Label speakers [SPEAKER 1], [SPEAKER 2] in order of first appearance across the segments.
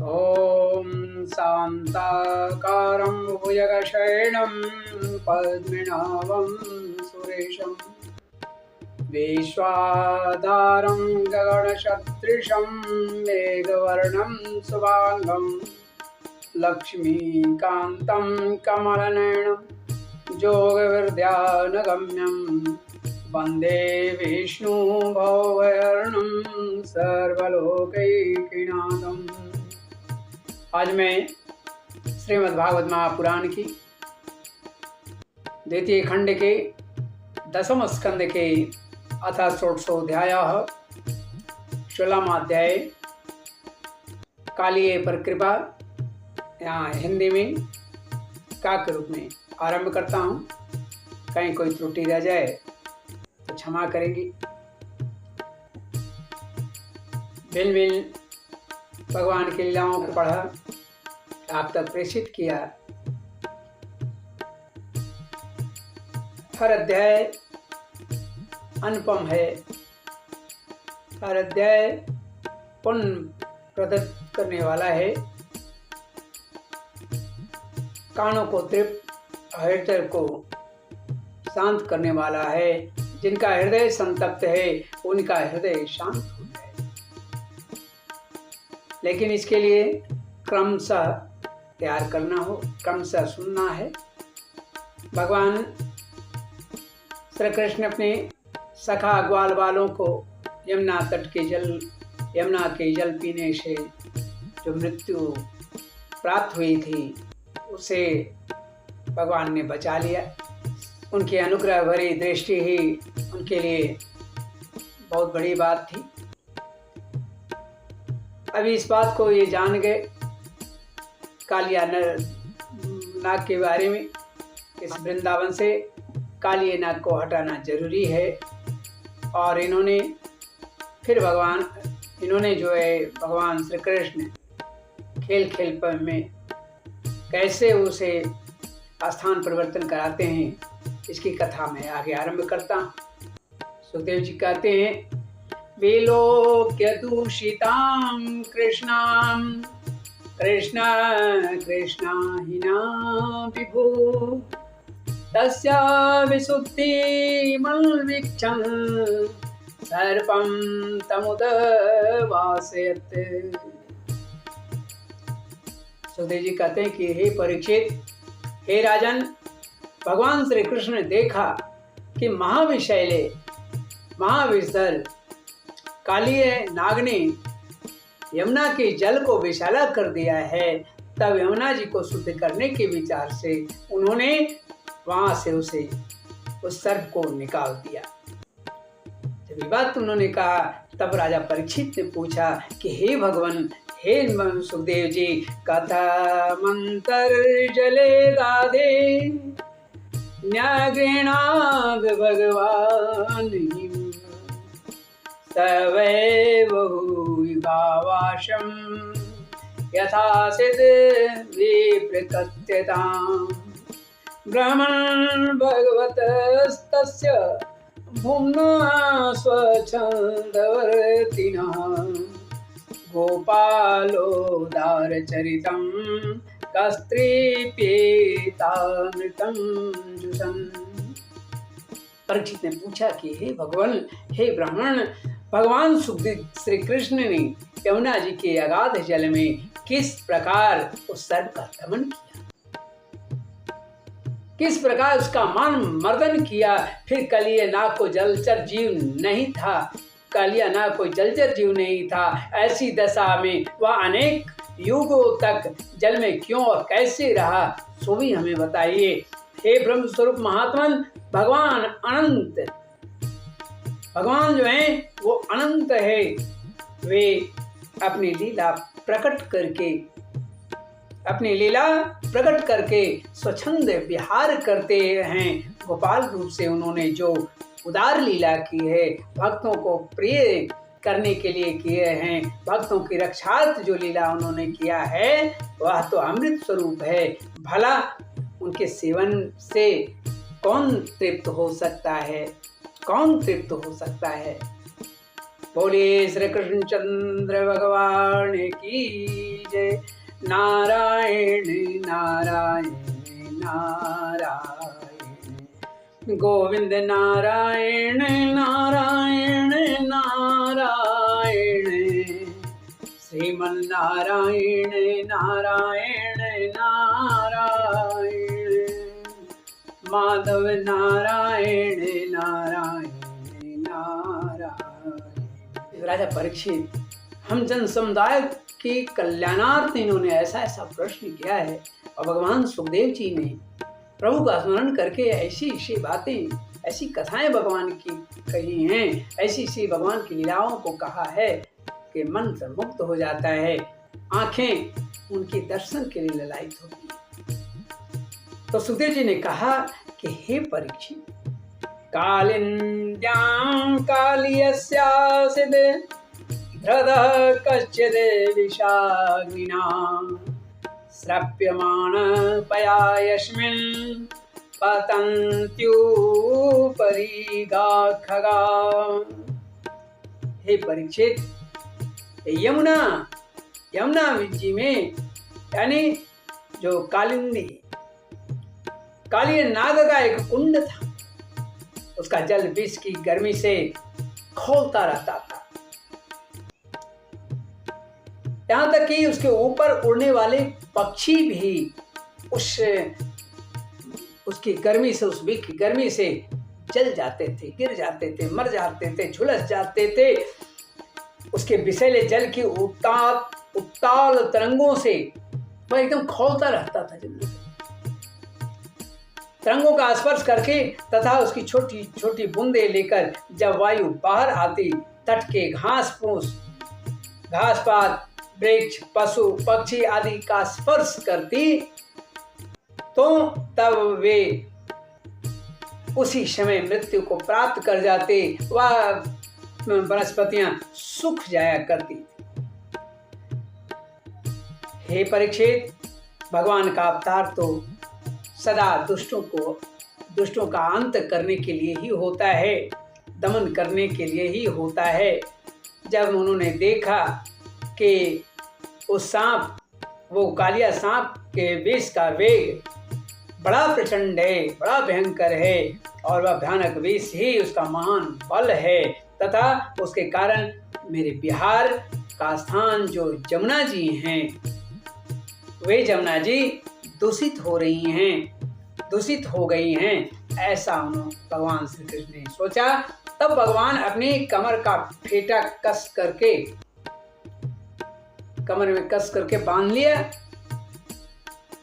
[SPEAKER 1] ॐ शान्ताकारं भुजगशयनं पद्मनाभं सुरेशं विश्वाधारं गगनसदृशं मेघवर्णं शुभांगं लक्ष्मीकान्तं कमलनयनं योगविद्यानगम्यं वन्दे विष्णु भवभयहरणं सर्वलोकैकनाथम्। आज मैं श्रीमद्भागवत महापुराण की द्वितीय खंड के 10वें स्कंद के अथ षोडशोऽध्यायः 16वां कालिये पर कृपा, यहाँ हिंदी में काक रूप में आरंभ करता हूँ। कहीं कोई त्रुटि रह जाए तो क्षमा करेंगी। भिन्न भिन्न भगवान की लीलाओं को पढ़ा, आप तक प्रेषित किया। हर अध्याय अनुपम है, हर अध्याय पुण्य प्रदत्त करने वाला है, कानों को तृप्त, हृदय को शांत करने वाला है। जिनका हृदय संतप्त है उनका हृदय शांत हो जाए। लेकिन इसके लिए क्रमशः तैयार करना हो, क्रमशः सुनना है। भगवान श्री कृष्ण अपने सखा ग्वाल बालों को यमुना के जल पीने से जो मृत्यु प्राप्त हुई थी उसे भगवान ने बचा लिया। उनकी अनुग्रह भरी दृष्टि ही उनके लिए बहुत बड़ी बात थी। अभी इस बात को ये जान गए कालिया नाग के बारे में। इस वृंदावन से कालिया नाग को हटाना जरूरी है। और इन्होंने जो है भगवान श्री कृष्ण खेल खेल पर में कैसे उसे स्थान परिवर्तन कराते हैं, इसकी कथा मैं आगे आरंभ करता हूँ। सुखदेव जी कहते हैं, विलोक्य दूषितां कृष्णां कृष्णाहीना विभो तस्या विशुद्धिमन्वीक्षन् सर्पं तमुदवासयत्। सुखदेव जी कहते हैं कि हे परीक्षित, हे राजन, भगवान श्री कृष्ण ने देखा कि महाविषधर कालिये नाग ने यमुना के जल को विषैला कर दिया है। तब यमुना जी को शुद्ध करने के विचार से उन्होंने वहां से उस सर्प को निकाल दिया। जब ये बात उन्होंने कहा तब राजा परीक्षित ने पूछा कि हे भगवान, हे सुखदेव जी, कथमन्तर्जले गाधे न्यागृणाद भगवान तवैव भूयिभावाशं यथा सिद्ध विप्रकथ्यताम् ब्रह्मन् भगवतस्तस्य भुम्ना स्वच्छन्दवर्तिनः गोपालोदारचरितं कस्त्रीप्येतामृतं जुषन्। परीक्षित ने पूछा कि हे भगवान, हे ब्राह्मण, भगवान सुखदेव श्री कृष्ण ने यमुना जी के अगाध जल में किस प्रकार उस सर्प का दमन किया, किस प्रकार उसका मान मर्दन किया। फिर कालिया नाग को जलचर जीव नहीं था, कालिया नाग कोई जलचर जीव नहीं था। ऐसी दशा में वह अनेक युगों तक जल में क्यों और कैसे रहा, सो भी हमें बताइए। हे ब्रह्म स्वरूप महात्मन, भगवान अनंत, भगवान जो है वो अनंत है। वे अपनी लीला प्रकट करके स्वच्छंद विहार करते हैं। गोपाल रूप से उन्होंने जो उदार लीला की है, भक्तों को प्रिय करने के लिए किए हैं, भक्तों की रक्षार्थ जो लीला उन्होंने किया है वह तो अमृत स्वरूप है। भला उनके सेवन से कौन तृप्त हो सकता है, कौन तृप्त हो सकता है। बोलिए श्री कृष्णचंद्र भगवान की जय। नारायण नारायण नारायण, गोविंद नारायण नारायण नारायण, श्रीमन नारायण नारायण नारायण, माधव नारायण नारायण नारायण। राजा परीक्षित, हम जन समुदाय के कल्याणार्थ इन्होंने ऐसा ऐसा प्रश्न किया है, और भगवान सुखदेव जी ने प्रभु का स्मरण करके ऐसी ऐसी बातें, ऐसी कथाएं भगवान की कही हैं, ऐसी ऐसी भगवान की लीलाओं को कहा है कि मन से मुक्त हो जाता है, आंखें उनके दर्शन के लिए ललायित होती हैं। तो सुखदेव जी ने कहा कि हे परीक्षित, कालिन्द्यां कालियस्यासिद् धृतः कश्चिद् विषाग्निना श्रप्यमाण पया यस्मिन् पतन्त्युपरिगा खगा। हे परीक्षित, यमुना जी में, यानी जो कालिंदी काली नाग का एक कुंड था, उसका जल विष की गर्मी से खौलता रहता था। यहां तक कि उसके ऊपर उड़ने वाले पक्षी भी उसकी गर्मी से, उस विष की गर्मी से जल जाते थे, गिर जाते थे, मर जाते थे, झुलस जाते थे। उसके विषैले जल की उत्ताल तरंगों से वह एकदम खौलता रहता था। तरंगों का स्पर्श करके तथा उसकी छोटी छोटी बूंदे लेकर जब वायु बाहर आती, तट के घास फूस, घास पात, वृक्ष, पशु पक्षी आदि का स्पर्श करती, तो तब वे उसी समय मृत्यु को प्राप्त कर जाते। वह वनस्पतियां सूख जाया करती थी। हे परीक्षित, भगवान का अवतार तो सदा दुष्टों का अंत करने के लिए ही होता है, दमन करने के लिए ही होता है। जब उन्होंने देखा कि उस सांप, वो कालिया सांप के विष का वेग बड़ा प्रचंड है, बड़ा भयंकर है, और वह भयानक विष ही उसका महान बल है, तथा उसके कारण मेरे बिहार का स्थान जो जमुना जी हैं, वे जमुना जी दूषित हो रही हैं, दूषित हो गई हैं, ऐसा उन्होंने भगवान श्री कृष्ण ने सोचा। तब भगवान अपनी कमर का फेटा कमर में कस करके बांध लिया,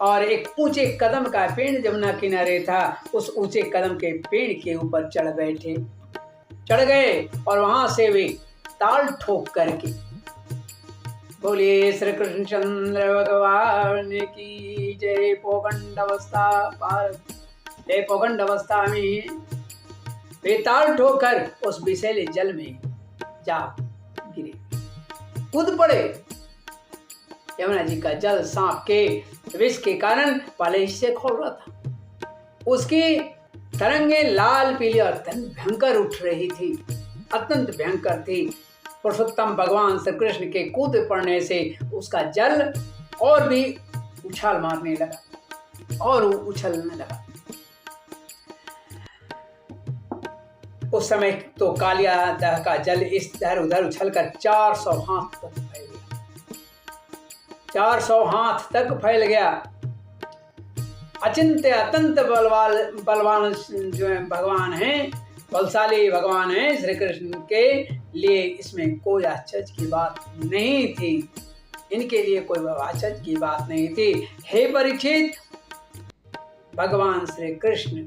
[SPEAKER 1] और एक ऊंचे कदम का पेड़ जमुना किनारे था, उस ऊंचे कदम के पेड़ के ऊपर चढ़ गए, और वहां से वे ताल ठोक करके बोलिए श्री कृष्णचंद्र भगवान की जय। पोखंड अवस्था पार, हे पोखंड अवस्था में वे ताल ठोकर उस विषैले जल में जा गिरे, कूद पड़े। यमुना जी का जल सांप के विष के कारण पहले ही से खोल रहा था, उसकी तरंगे लाल पीली और भयंकर उठ रही थी, अत्यंत भयंकर थी। पुरुषोत्तम भगवान श्री कृष्ण के कूद पड़ने से उसका जल और भी उछाल मारने लगा और उछलने लगा। उस समय तो कालिया दह का जल इस इधर उधर उछलकर 400 हाथ तक फैल गया, 400 हाथ तक फैल गया। अचिंत्य अत्यंत बलवान जो है भगवान हैं, बलशाली भगवान हैं श्री कृष्ण के लिए इसमें कोई आश्चर्य की बात नहीं थी, इनके लिए कोई आश्चर्य की बात नहीं थी। हे परीक्षित, भगवान श्री कृष्ण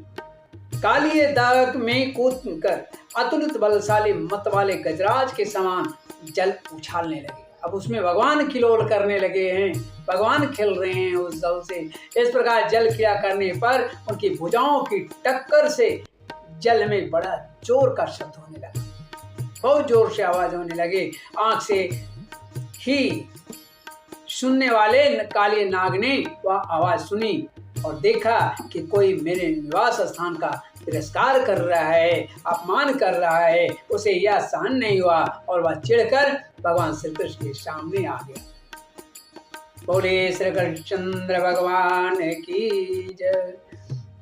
[SPEAKER 1] कालिए दाग में कूद कर अतुलित बलशाली मत वाले गजराज के समान जल उछालने लगे। अब उसमें भगवान खिलोल करने लगे हैं, भगवान खेल रहे हैं उस जल से। इस प्रकार जल क्रिया करने पर उनकी भुजाओं की टक्कर से जल में बड़ा जोर का शब्द होने लगा, बहुत जोर से आवाज होने लगे। आंख से ही सुनने वाले कालिए नाग ने वह आवाज सुनी और देखा कि कोई मेरे निवास स्थान का तिरस्कार कर रहा है, अपमान कर रहा है, उसे यह सहन नहीं हुआ और वह चिढ़कर भगवान श्री कृष्ण के सामने आ गया। बोले श्री कृष्णचंद्र भगवान की जय।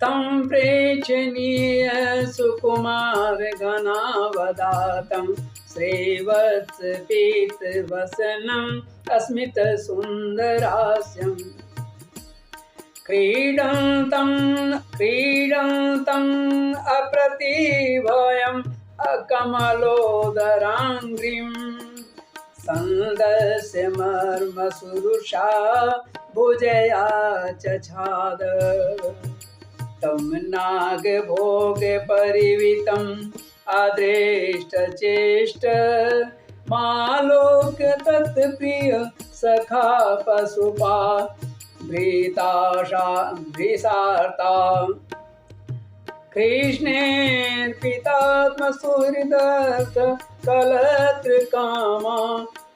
[SPEAKER 1] तम प्रेक्षणीय सुकुमार घनावदातं श्रीवत्स पीत वसनम अस्मित सुंदरास्यम् क्रीडन्तं अप्रतिभयम् अकमलोदराङ्घ्रिं सन्दस्य मर्मसुरुषा भुजया चछाद तं नागभोग परिवितं अदृष्टचेष्ट मालोक तत्प्रिय सखा पशुपा भृताशा कृष्णेऽर्पितात्मसुहृदर्थ कलत्रकामा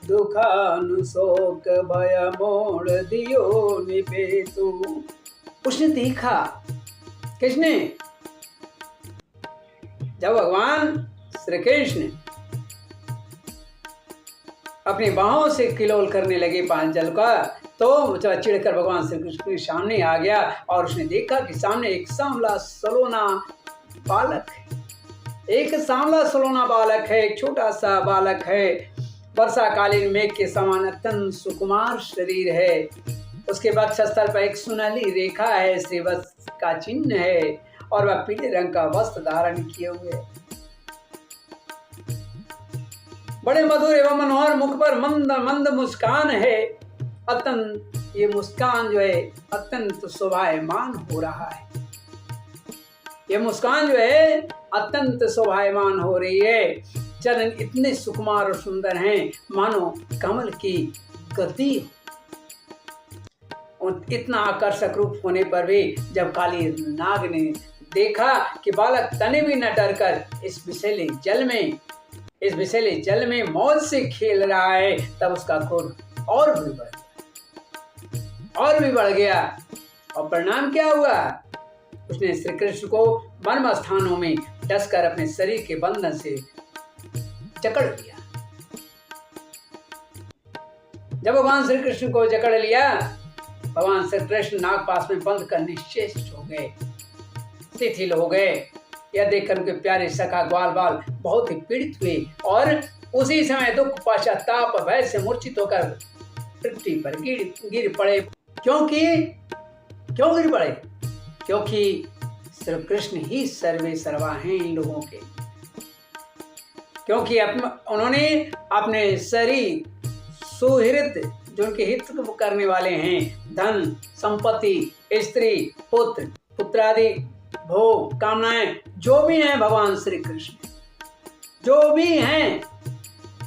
[SPEAKER 1] दुखानुशोक भयमोड़ दियो निपेतु। उसने देखा, किसने? जब भगवान श्री कृष्ण अपनी बाहों से किलोल करने लगे पांचल का, तो चिढ़कर भगवान श्री कृष्ण के सामने आ गया और उसने देखा कि सामने एक सांवला सलोना बालक है। एक सांवला सलोना बालक है, एक छोटा सा बालक है। वर्षाकालीन मेघ के समान अत्यंत सुकुमार शरीर है। उसके वक्षस्थल पर एक सुनहली रेखा है, श्रीवत्स का चिन्ह है और वह पीले रंग का वस्त्र धारण किए हुए है। बड़े मधुर एवं मनोहर मुख पर मंद मंद मुस्कान है। अत्यंत ये मुस्कान जो है अत्यंत शोभायमान हो रहा है। ये मुस्कान जो है अत्यंत शोभायमान हो रही है। चरण इतने सुकुमार और सुंदर हैं मानो कमल की गति। और इतना आकर्षक रूप होने पर भी जब काली नाग ने देखा कि बालक तने भी न डरकर इस विषैले जल में मौज से खेल रहा है, तब उसका क्रोध और भी बढ़ गया। और परिणाम क्या हुआ? उसने श्री कृष्ण को मर्म स्थानों में डसकर अपने शरीर के बंधन से जकड़ लिया। जब भगवान श्री कृष्ण को जकड़ लिया, भगवान श्री कृष्ण नागपाश में बंद कर निश्चेष हो गए, शिथिल हो गए। यह देखकर उनके प्यारे सखा ग्वाल बाल बहुत ही पीड़ित हुए और उसी समय दुख पश्चाताप भय से मूर्छित होकर पृथ्वी पर गिर पड़े। क्यों गिर पड़े? क्योंकि श्री कृष्ण ही सर्वे सर्वा हैं इन लोगों के। क्योंकि उन्होंने अपने शरीर सुहृद जो उनके हित करने वाले हैं, धन संपत्ति, स्त्री, पुत्र, पुत्रादि, भोग, कामनाएं जो भी हैं, भगवान श्री कृष्ण जो भी हैं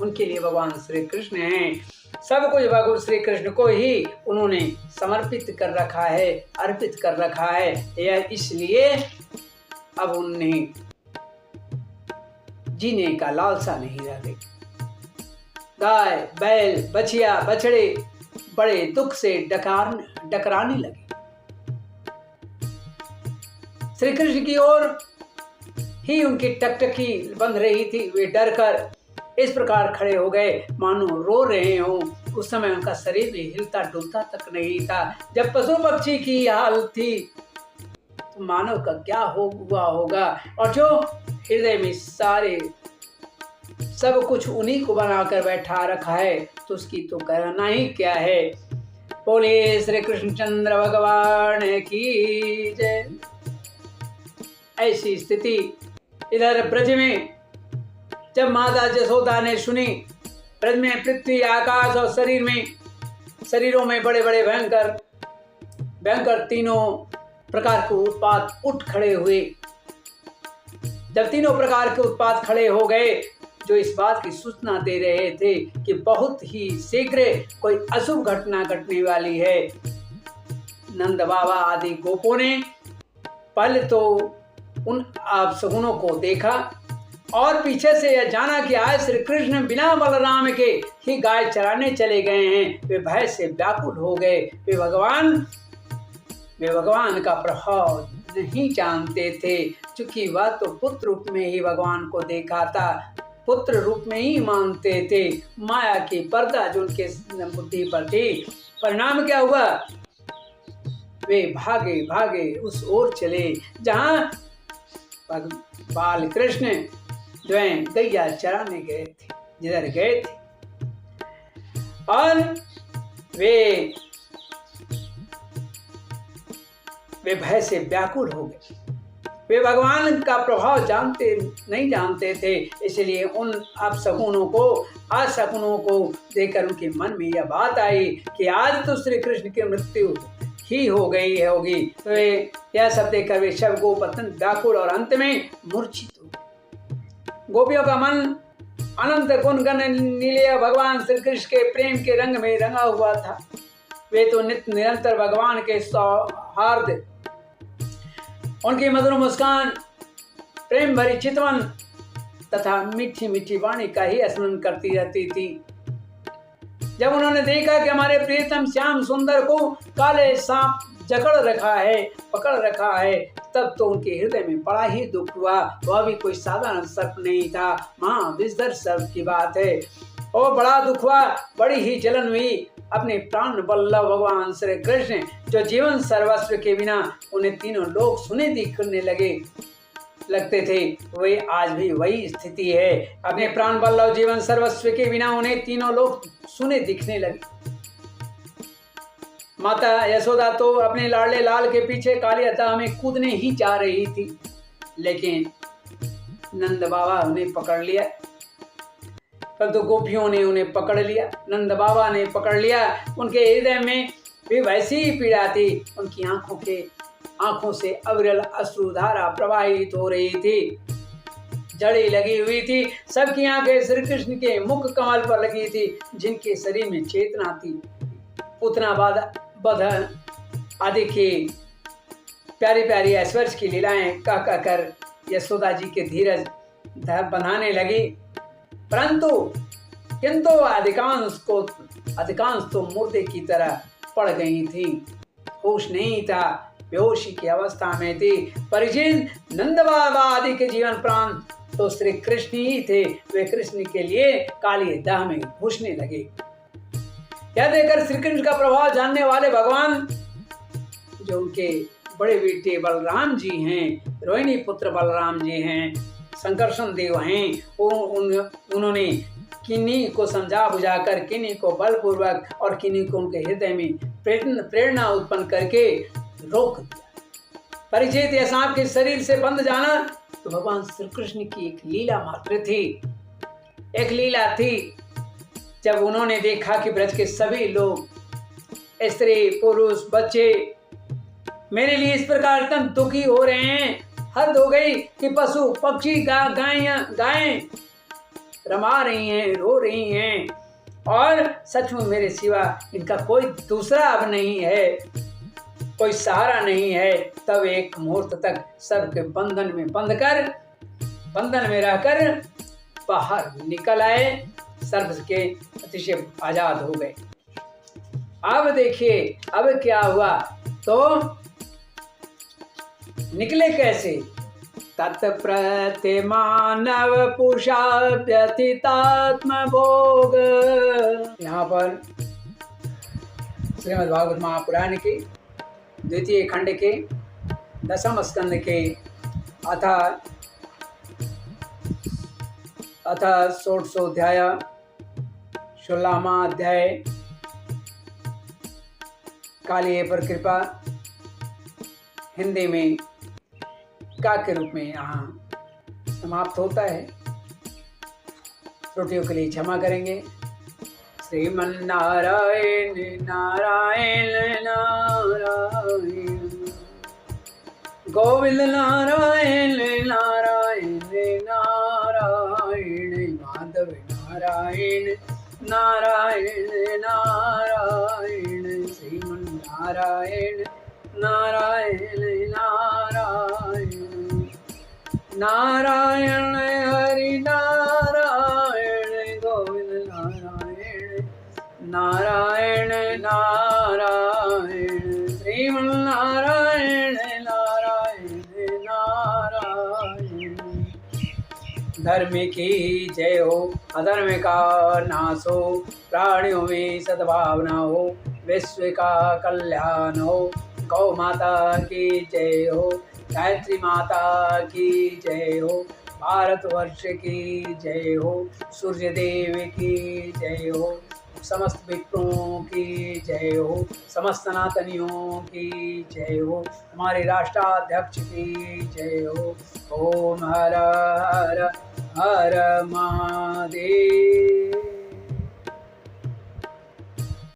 [SPEAKER 1] उनके लिए भगवान श्री कृष्ण हैं। सब कुछ भगवान श्री कृष्ण को ही उन्होंने समर्पित कर रखा है, अर्पित कर रखा है। यह इसलिए अब उन्हें जीने का लालसा नहीं रह गई। गाय, बैल, बछिया, बछड़े बड़े दुख से डकराने लगे। श्री कृष्ण की ओर ही उनकी टकटकी बंध रही थी। वे डर कर इस प्रकार खड़े हो गए मानो रो रहे हों। उस समय उनका शरीर भी हिलता डुलता तक नहीं था। जब पशु पक्षी की हाल थी तो मानव का क्या हुआ होगा। और जो हृदय में सारे सब कुछ उन्हीं को बनाकर बैठा रखा है तो उसकी तो कहना ही क्या है। बोले श्री कृष्णचंद्र भगवान की जय। ऐसी स्थिति इधर ब्रज में जब माता जसोदा ने सुनी, ब्रज में पृथ्वी, आकाश और शरीरों में बड़े बड़े भयंकर तीनों प्रकार के उत्पात उठ खड़े हुए। जब तीनों प्रकार के उत्पात खड़े हो गए जो इस बात की सूचना दे रहे थे कि बहुत ही शीघ्र कोई अशुभ घटना घटने वाली है। नंद बाबा आदि गोपों ने पहले तो उन अपशगुनों को देखा और पीछे से यह जाना कि आज श्री कृष्ण बिना बलराम के ही गाय चराने चले गए हैं। वे भय से व्याकुल हो गए। वे भगवान का प्रभाव नहीं जानते थे, क्योंकि वह तो पुत्र रूप में ही भगवान को देखा था, पुत्र रूप में ही मानते थे। माया की पर्दा जो उनके बुद्धि पर थी, परिणाम क्या हुआ? वे भागे भागे उस ओर चले जहां बाल कृष्ण स्वयं गैया चराने गए थे, जिधर गए थे। और वे भय से व्याकुल हो गए। वे भगवान का प्रभाव नहीं जानते थे, इसलिए उन अपशकुनों को, अशकुनों को देखकर उनके मन में यह बात आई कि आज तो श्री कृष्ण की मृत्यु ही हो गई होगी। तो यह सब देखकर वे सब गोपतन व्याकुल और अंत में मूर्छित हो गए। गोपियों का मन अनंत गुणगण नीले भगवान श्री कृष्ण के प्रेम के रंग में रंगा हुआ था। वे तो नित्य निरंतर भगवान के सौहार्द, उनकी मधुर मुस्कान, प्रेम भरी चितवन तथा मीठी मीठी वाणी का ही स्मरण करती रहती थी। जब उन्होंने देखा कि हमारे प्रियतम श्याम सुंदर को काले सांप पकड़ रखा है, तब तो उनके हृदय में बड़ा ही दुख हुआ। वह भी कोई साधारण सर्प नहीं था, महाविषधर सर्प की बात है। और बड़ा दुख हुआ, बड़ी ही जलन हुई। अपने प्राण बल्लभ भगवान श्री कृष्ण जो जीवन सर्वस्व के बिना उन्हें तीनों लोग सुने दिखने लगते थे, वे आज भी वही स्थिति है। अपने प्राण बल्लभ जीवन सर्वस्व के बिना उन्हें तीनों लोग सुने दिखने लगे। माता यशोदा तो अपने लाडले लाल के पीछे कालियाता में कूदने ही जा रही थी, लेकिन नंद बाबा उन्हें पकड़ लिया। परंतु गोपियों ने उन्हें पकड़ लिया, नंद बाबा ने पकड़ लिया। उनके हृदय में भी वैसी ही पीड़ा थी। उनकी आंखों से अविरल अश्रुधारा प्रवाहित हो रही थी, जड़ी लगी हुई थी। सबकी आंखें श्री कृष्ण के मुख कमल पर लगी थी, जिनके शरीर में चेतना थी। पूतना बध आदि की प्यारी प्यारी ऐश्वर्य की लीलाएं कह कर यशोदा जी के धीरज बनाने लगी। किंतु अधिकांश तो मुर्दे की तरह पड़ गई थी। होश नहीं था, बेहोशी की अवस्था में थी। परिचित नंद बाबा आदि के जीवन प्राण तो श्री कृष्ण ही थे। वे कृष्ण के लिए काली दाह में घुसने लगे। यह देखकर श्री कृष्ण का प्रभाव जानने वाले भगवान, जो उनके बड़े बेटे बलराम जी हैं, रोहिणी पुत्र बलराम जी हैं, संकर्षण देव हैं, उन्होंने किन्हीं को समझा बुझाकर, किन्हीं को बलपूर्वक और किन्हीं को उनके हृदय में प्रेरणा उत्पन्न करके रोक दिया। परिचित यह सांप के शरीर से बंध जाना तो भगवान श्री कृष्ण की एक लीला मात्र थी। एक लीला थी जब उन्होंने देखा कि ब्रज के सभी लोग, स्त्री पुरुष बच्चे मेरे लिए इस प्रकार इतना दुखी हो रहे हैं। हद हो गई कि पशु पक्षी गायें रमा रही हैं, रो रही हैं, और सचमुच मेरे सिवा इनका कोई दूसरा अब नहीं है, कोई सहारा नहीं है। तब एक मुहूर्त तक सबके बंधन में रहकर बाहर निकल आए, सर्व के अतिशय आजाद हो गए। अब देखिए अब क्या हुआ, तो निकले कैसे? तत्प्रति मानव पुषा व्यथितात्म भोग। यहाँ पर श्रीमद् भागवत महापुराण के द्वितीय खंड के 10वें स्कंद के अथ 16 अध्याय 16वां अध्याय कालिये पर कृपा हिंदी में का के रूप में यहाँ समाप्त होता है। त्रुटियों के लिए क्षमा करेंगे। श्रीमन्नारायण नारायण नारायण, गोविंद नारायण नारायण नारायण, माधव नारायण नारायण नारायण, श्रीमन्नारायण नारायण नारायण, नारायण हरि नारायण, गोविंद नारायण नारायण नारायण, श्रीमन्नारायण नारायण धर्म की जय हो, अधर्म का नाश हो, प्राणियों में सद्भावना हो, विश्व का कल्याण हो। गौ माता की जय हो, गायत्री माता की जय हो, भारतवर्ष की जय हो, सूर्य देव की जय हो, समस्त विप्रों की जय हो, समस्त सनातनियों की जय हो, हमारे राष्ट्राध्यक्ष की जय हो। ओम हर हर हर महादेव।